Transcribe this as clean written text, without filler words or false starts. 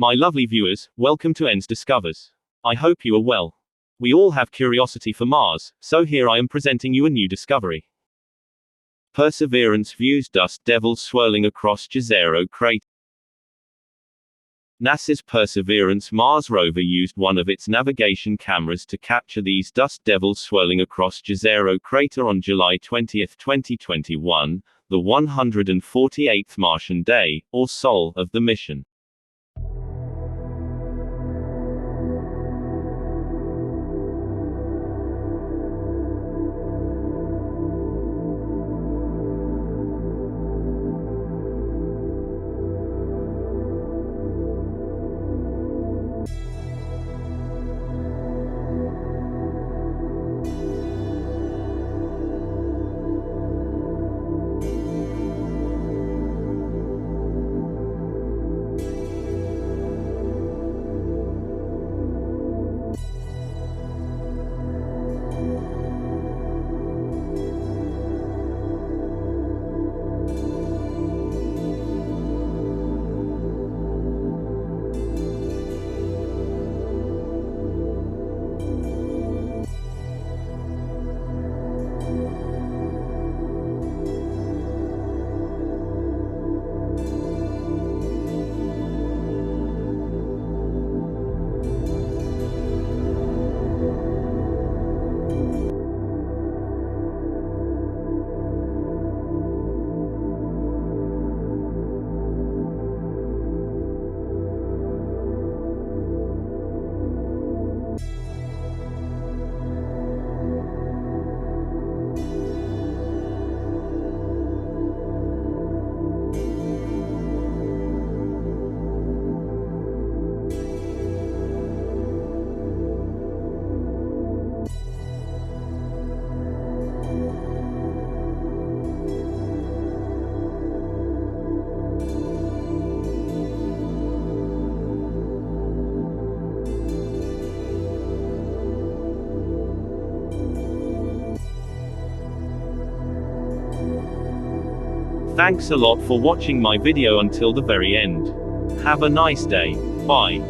My lovely viewers, welcome to ENS Discovers. I hope you are well. We all have curiosity for Mars, so here I am presenting you a new discovery. Perseverance views dust devils swirling across Jezero crater. NASA's Perseverance Mars rover used one of its navigation cameras to capture these dust devils swirling across Jezero crater on July 20, 2021, the 148th Martian day, or SOL, of the mission. Thanks a lot for watching my video until the very end. Have a nice day. Bye.